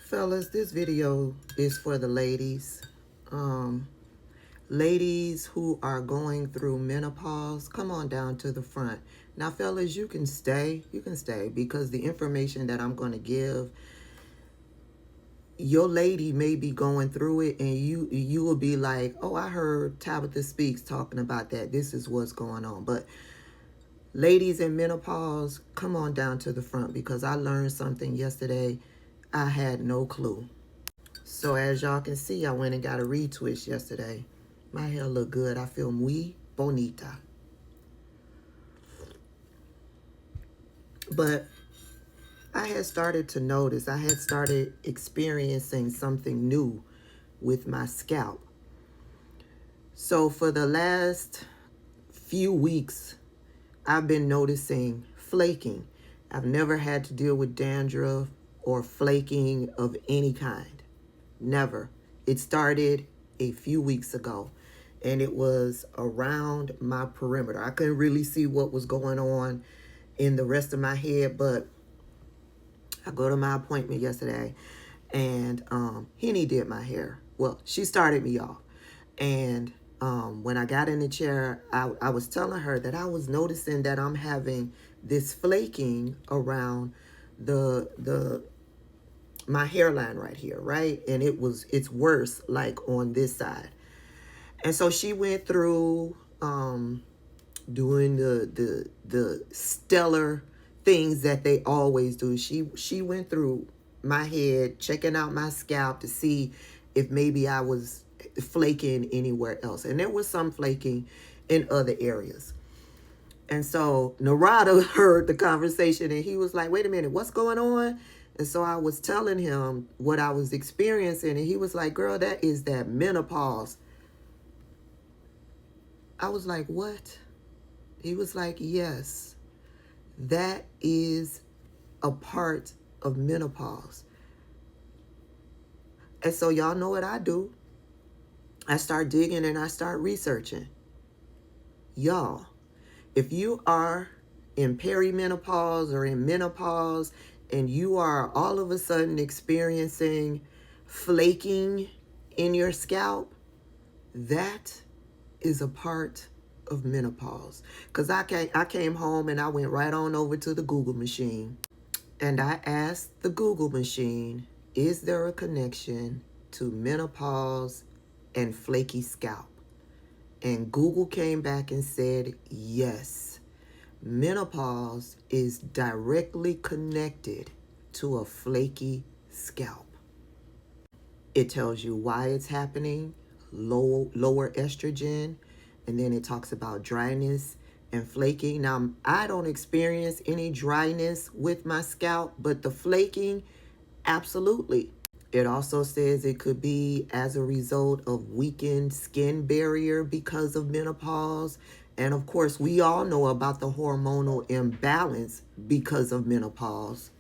Fellas, this video is for the ladies. Um, Ladies who are going through menopause, come on down to the front. Now, fellas, you can stay. You can stay because the information that I'm going to give, your lady may be going through it and you will be like, oh, I heard Tabitha Speaks talking about that. This is what's going on. But ladies in menopause, come on down to the front because I learned something yesterday. I had no clue. So as y'all can see, I went and got a retwist yesterday. My hair look good. I feel muy bonita. But I had started to notice, I had started experiencing something new with my scalp. So for the last few weeks, I've been noticing flaking. I've never had to deal with dandruff or flaking of any kind. Never. It started a few weeks ago and it was around my perimeter. I couldn't really see what was going on in the rest of my head, but I go to my appointment yesterday and Henny did my hair. Well, she started me off. And when I got in the chair, I was telling her that I was noticing that I'm having this flaking around my hairline right here, right? And it's worse like on this side. And so she went through doing the stellar things that they always do. She went through my head, checking out my scalp to see if maybe I was flaking anywhere else. And there was some flaking in other areas. And so Narada heard the conversation and he was like, wait a minute, what's going on? And so I was telling him what I was experiencing. And he was like, girl, that is that menopause. I was like, what? He was like, yes, that is a part of menopause. And so y'all know what I do. I start digging and I start researching. Y'all, if you are in perimenopause or in menopause and you are all of a sudden experiencing flaking in your scalp, that is a part of menopause. Because I came home and I went right on over to the Google machine and I asked the Google machine, is there a connection to menopause and flaky scalp? And Google came back and said, yes, menopause is directly connected to a flaky scalp. It tells you why it's happening, lower estrogen, and then it talks about dryness and flaking. Now, I don't experience any dryness with my scalp, but the flaking, absolutely. It also says it could be as a result of weakened skin barrier because of menopause. And of course, we all know about the hormonal imbalance because of menopause.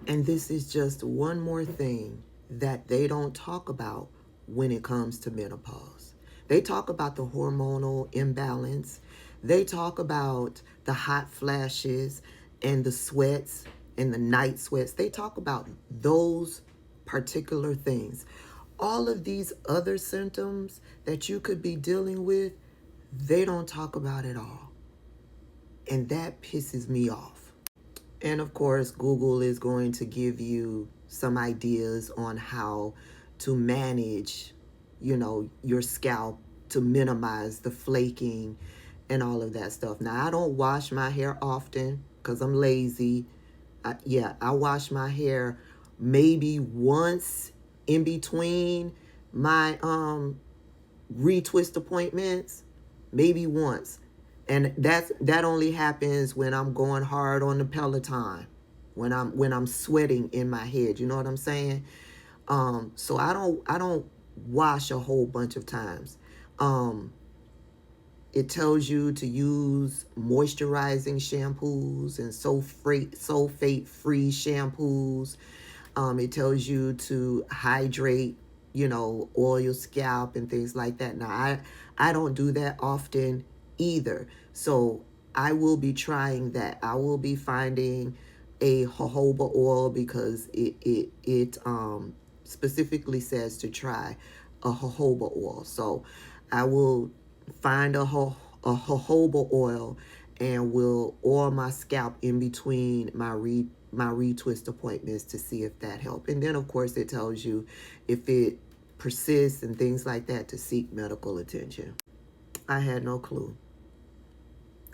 And this is just one more thing that they don't talk about when it comes to menopause. They talk about the hormonal imbalance. They talk about the hot flashes and the sweats and the night sweats. They talk about those particular things. All of these other symptoms that you could be dealing with, they don't talk about it all. And that pisses me off. And of course, Google is going to give you some ideas on how to manage, your scalp to minimize the flaking and all of that stuff. Now, I don't wash my hair often because I'm lazy. I wash my hair maybe once in between my retwist appointments, maybe once. And that only happens when I'm going hard on the Peloton, when I'm sweating in my head. You know what I'm saying? So I don't wash a whole bunch of times. It tells you to use moisturizing shampoos and sulfate-free shampoos. It tells you to hydrate, oil your scalp and things like that. Now, I don't do that often either. So I will be trying that. I will be finding a jojoba oil because it specifically says to try a jojoba oil. So I will find a jojoba oil and will oil my scalp in between my retwist appointments to see if that helps. And then of course it tells you if it persists and things like that to seek medical attention. I had no clue.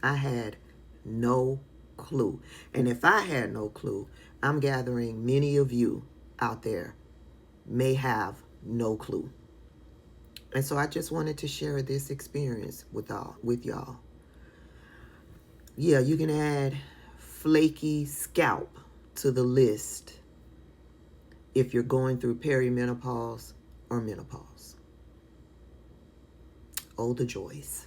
I had no clue. And if I had no clue, I'm gathering many of you out there may have no clue. And so I just wanted to share this experience with y'all. Yeah, you can add Flaky Scalp to the list if you're going through perimenopause or menopause. Oh, the joys.